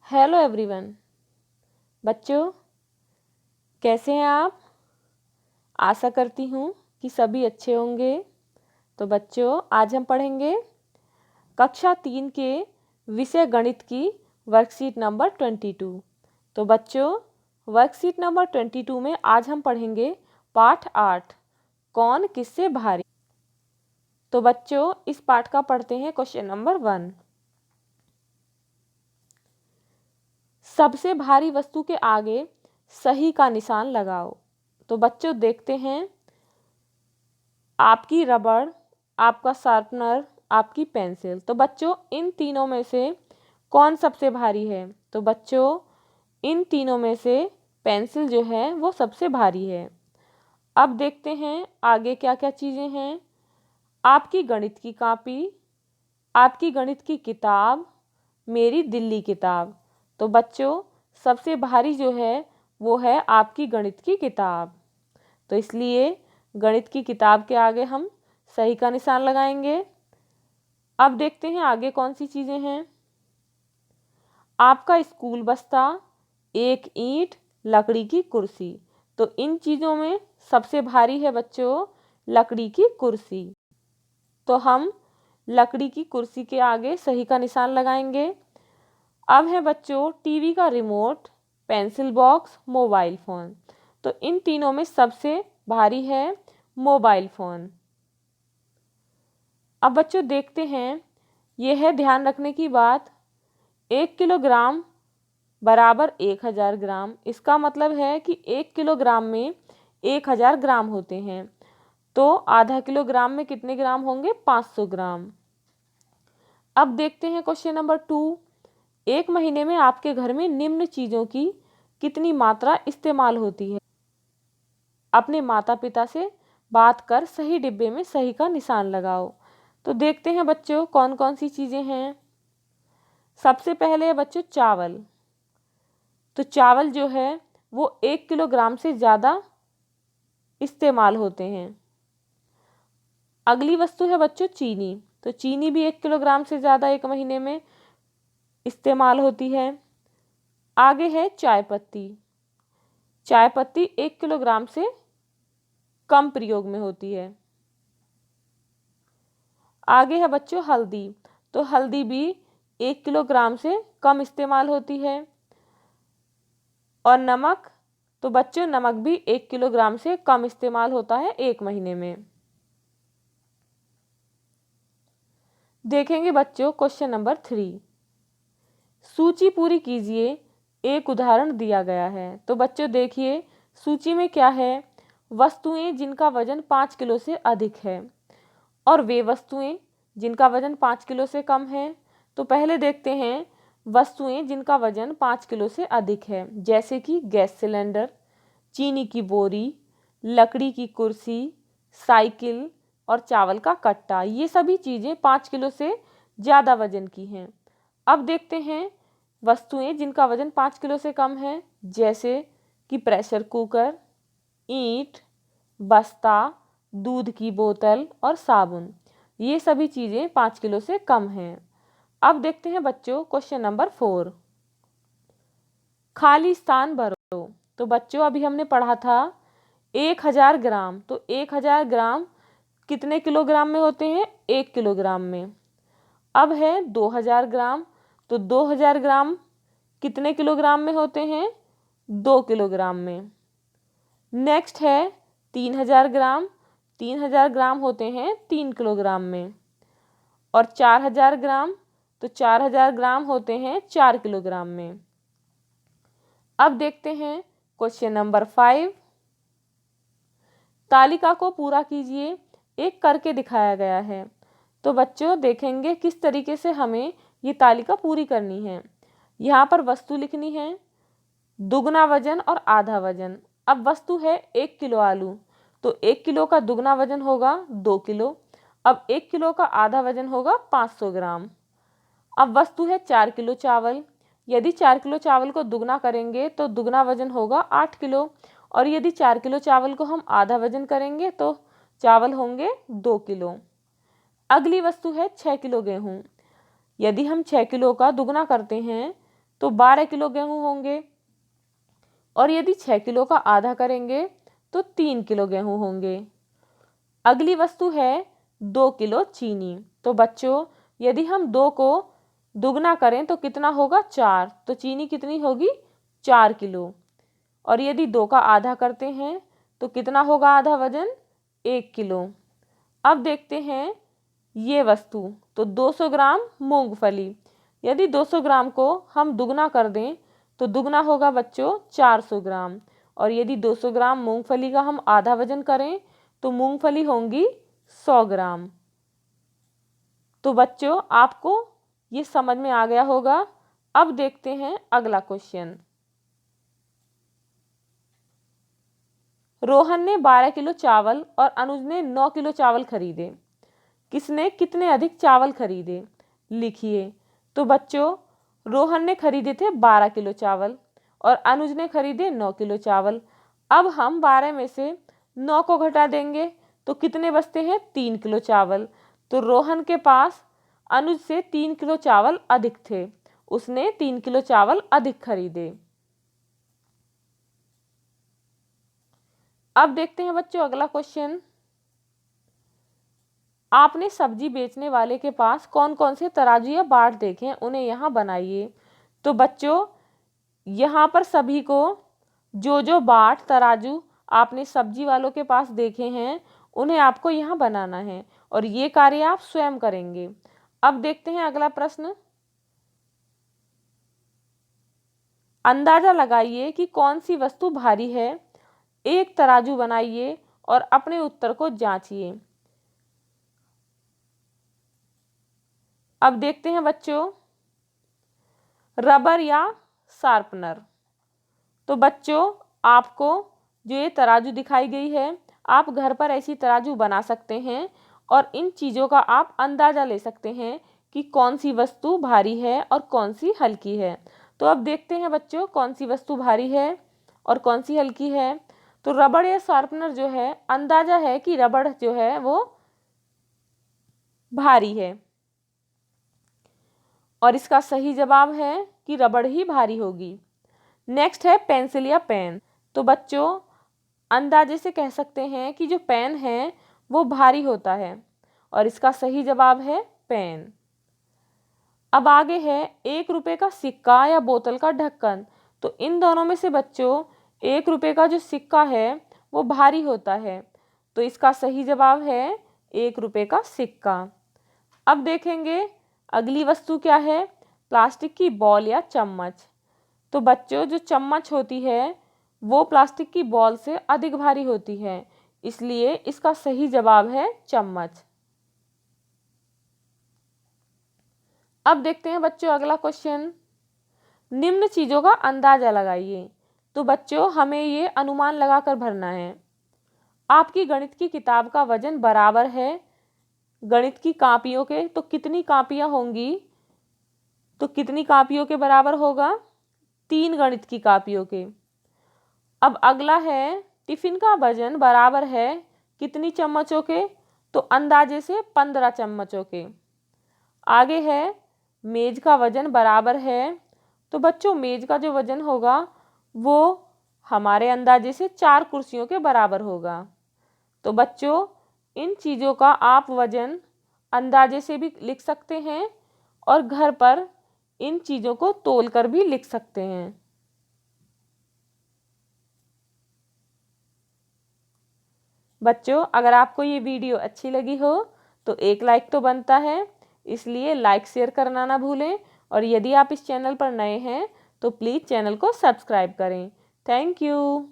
Hello everyone. बच्चों, कैसे हैं आप? आशा करती हूँ कि सभी अच्छे होंगे। तो बच्चों, आज हम पढ़ेंगे कक्षा 3 के विषय गणित की वर्कशीट नंबर 22। तो बच्चों, वर्कशीट नंबर 22 में आज हम पढ़ेंगे पाठ 8, कौन किससे भारी। तो बच्चों, इस पाठ का पढ़ते हैं क्वेश्चन नंबर 1। सबसे भारी वस्तु के आगे सही का निशान लगाओ। तो बच्चों, देखते हैं आपकी रबड़, आपका शार्पनर, आपकी पेंसिल। तो बच्चों, इन तीनों में से कौन सबसे भारी है? तो बच्चों, इन तीनों में से पेंसिल जो है वो सबसे भारी है। अब देखते हैं आगे क्या क्या चीज़ें हैं। आपकी गणित की कॉपी, आपकी गणित की किताब, मेरी दिल्ली किताब। तो बच्चों, सबसे भारी जो है वो है आपकी गणित की किताब। तो इसलिए गणित की किताब के आगे हम सही का निशान लगाएंगे। अब देखते हैं आगे कौन सी चीज़ें हैं। आपका स्कूल बस्ता, एक ईंट, लकड़ी की कुर्सी। तो इन चीज़ों में सबसे भारी है बच्चों लकड़ी की कुर्सी। तो हम लकड़ी की कुर्सी के आगे सही का निशान लगाएंगे। अब है बच्चों टीवी का remote, pencil box, mobile phone. तो इन तीनों में सबसे भारी है मोबाइल फ़ोन। अब बच्चों देखते हैं, यह है ध्यान रखने की बात, 1 किलोग्राम बराबर 1000 ग्राम। इसका मतलब है कि 1 किलोग्राम में 1000 ग्राम होते हैं। तो आधा किलोग्राम में कितने ग्राम होंगे? 500 ग्राम। अब देखते हैं क्वेश्चन नंबर 2। एक महीने में आपके घर में निम्न चीज़ों की कितनी मात्रा इस्तेमाल होती है? अपने माता पिता से बात कर सही डिब्बे में सही का निशान लगाओ। तो देखते हैं बच्चों कौन कौन सी चीज़ें हैं। सबसे पहले है बच्चों चावल। तो चावल जो है वो 1 किलोग्राम से ज़्यादा इस्तेमाल होते हैं। अगली वस्तु है बच्चों चीनी। तो चीनी भी 1 किलोग्राम से ज़्यादा एक महीने में इस्तेमाल होती है। आगे है चाय पत्ती। चाय पत्ती 1 किलोग्राम से कम प्रयोग में होती है। आगे है बच्चों हल्दी। तो हल्दी भी 1 किलोग्राम से कम इस्तेमाल होती है। और नमक, तो बच्चों नमक भी 1 किलोग्राम से कम इस्तेमाल होता है एक महीने में। देखेंगे बच्चों क्वेश्चन नंबर 3। सूची पूरी कीजिए, एक उदाहरण दिया गया है। तो बच्चों देखिए सूची में क्या है, वस्तुएं जिनका वजन 5 किलो से अधिक है और वे वस्तुएं जिनका वजन 5 किलो से कम है। तो पहले देखते हैं वस्तुएं जिनका वजन 5 किलो से अधिक है, जैसे कि गैस सिलेंडर, चीनी की बोरी, लकड़ी की कुर्सी, साइकिल और चावल का कट्टा। ये सभी चीज़ें 5 किलो से ज़्यादा वजन की हैं। अब देखते हैं वस्तुएं जिनका वजन 5 किलो से कम है, जैसे कि प्रेशर कुकर, ईंट, बस्ता, दूध की बोतल और साबुन। ये सभी चीज़ें 5 किलो से कम हैं। अब देखते हैं बच्चों क्वेश्चन नंबर 4। खाली स्थान भरो। तो बच्चों अभी हमने पढ़ा था 1000 ग्राम। तो 1000 ग्राम कितने किलोग्राम में होते हैं? 1 किलोग्राम में। अब है 2000 ग्राम। तो 2000 ग्राम कितने किलोग्राम में होते हैं? 2 किलोग्राम में। नेक्स्ट है 3000 ग्राम। 3000 ग्राम होते हैं 3 किलोग्राम में। और 4000 ग्राम, तो 4000 ग्राम होते हैं 4 किलोग्राम में। अब देखते हैं क्वेश्चन नंबर 5। तालिका को पूरा कीजिए, एक करके दिखाया गया है। तो बच्चों देखेंगे किस तरीके से हमें ये तालिका पूरी करनी है। यहाँ पर वस्तु लिखनी है, दुगना वजन और आधा वजन। अब वस्तु है 1 किलो आलू। तो 1 किलो का दुगना वजन होगा 2 किलो। अब 1 किलो का आधा वजन होगा 500 ग्राम। अब वस्तु है 4 किलो चावल। यदि 4 किलो चावल को दुगना करेंगे तो दुगना वजन होगा 8 किलो। और यदि 4 किलो चावल को हम आधा वजन करेंगे तो चावल होंगे 2 किलो। अगली वस्तु है 6 किलो गेहूँ। यदि हम 6 किलो का दुगना करते हैं तो 12 किलो गेहूं होंगे। और यदि 6 किलो का आधा करेंगे तो 3 किलो गेहूं होंगे। अगली वस्तु है 2 किलो चीनी। तो बच्चों यदि हम 2 को दुगना करें तो कितना होगा 4, तो चीनी कितनी होगी 4 किलो। और यदि 2 का आधा करते हैं तो कितना होगा आधा वजन 1 किलो। अब देखते हैं ये वस्तु, तो 200 ग्राम मूंगफली। यदि 200 ग्राम को हम दुगना कर दें तो दुगना होगा बच्चों 400 ग्राम। और यदि 200 ग्राम मूंगफली का हम आधा वजन करें तो मूंगफली होंगी 100 ग्राम। तो बच्चों आपको ये समझ में आ गया होगा। अब देखते हैं अगला क्वेश्चन। रोहन ने 12 किलो चावल और अनुज ने 9 किलो चावल खरीदे। किसने कितने अधिक चावल खरीदे, लिखिए। तो बच्चों रोहन ने खरीदे थे 12 किलो चावल और अनुज ने खरीदे 9 किलो चावल। अब हम 12 में से 9 को घटा देंगे तो कितने बचते हैं 3 किलो चावल। तो रोहन के पास अनुज से 3 किलो चावल अधिक थे, उसने 3 किलो चावल अधिक खरीदे। अब देखते हैं बच्चों अगला क्वेश्चन। आपने सब्जी बेचने वाले के पास कौन कौन से तराजू या बाट देखे हैं, उन्हें यहाँ बनाइए। तो बच्चों यहाँ पर सभी को जो जो बाट तराजू आपने सब्जी वालों के पास देखे हैं उन्हें आपको यहाँ बनाना है और ये कार्य आप स्वयं करेंगे। अब देखते हैं अगला प्रश्न। अंदाजा लगाइए कि कौन सी वस्तु भारी है। एक तराजू बनाइए और अपने उत्तर को जांचिए। अब देखते हैं बच्चों रबर या शार्पनर। तो बच्चों आपको जो ये तराजू दिखाई गई है, आप घर पर ऐसी तराजू बना सकते हैं और इन चीज़ों का आप अंदाज़ा ले सकते हैं कि कौन सी वस्तु भारी है और कौन सी हल्की है। तो अब देखते हैं बच्चों कौन सी वस्तु भारी है और कौन सी हल्की है। तो रबड़ या शार्पनर जो है, अंदाज़ा है कि रबड़ जो है वो भारी है और इसका सही जवाब है कि रबड़ ही भारी होगी। नेक्स्ट है पेंसिल या पेन। तो बच्चों अंदाजे से कह सकते हैं कि जो पेन है वो भारी होता है और इसका सही जवाब है पेन। अब आगे है 1 रुपये का सिक्का या बोतल का ढक्कन। तो इन दोनों में से बच्चों 1 रुपये का जो सिक्का है वो भारी होता है, तो इसका सही जवाब है 1 रुपये का सिक्का। अब देखेंगे अगली वस्तु क्या है, प्लास्टिक की बॉल या चम्मच। तो बच्चों जो चम्मच होती है वो प्लास्टिक की बॉल से अधिक भारी होती है, इसलिए इसका सही जवाब है चम्मच। अब देखते हैं बच्चों अगला क्वेश्चन। निम्न चीज़ों का अंदाजा लगाइए। तो बच्चों हमें ये अनुमान लगाकर भरना है। आपकी गणित की किताब का वजन बराबर है गणित की कापियों के, तो कितनी कापियाँ होंगी, तो कितनी कापियों के बराबर होगा 3 गणित की कापियों के। अब अगला है टिफिन का वजन बराबर है कितनी चम्मचों के, तो अंदाजे से 15 चम्मचों के। आगे है मेज का वजन बराबर है, तो बच्चों मेज का जो वजन होगा वो हमारे अंदाजे से 4 कुर्सियों के बराबर होगा। तो बच्चों इन चीज़ों का आप वजन अंदाजे से भी लिख सकते हैं और घर पर इन चीज़ों को तोल कर भी लिख सकते हैं। बच्चों अगर आपको ये वीडियो अच्छी लगी हो तो एक लाइक तो बनता है, इसलिए लाइक शेयर करना ना भूलें। और यदि आप इस चैनल पर नए हैं तो प्लीज़ चैनल को सब्सक्राइब करें। Thank you.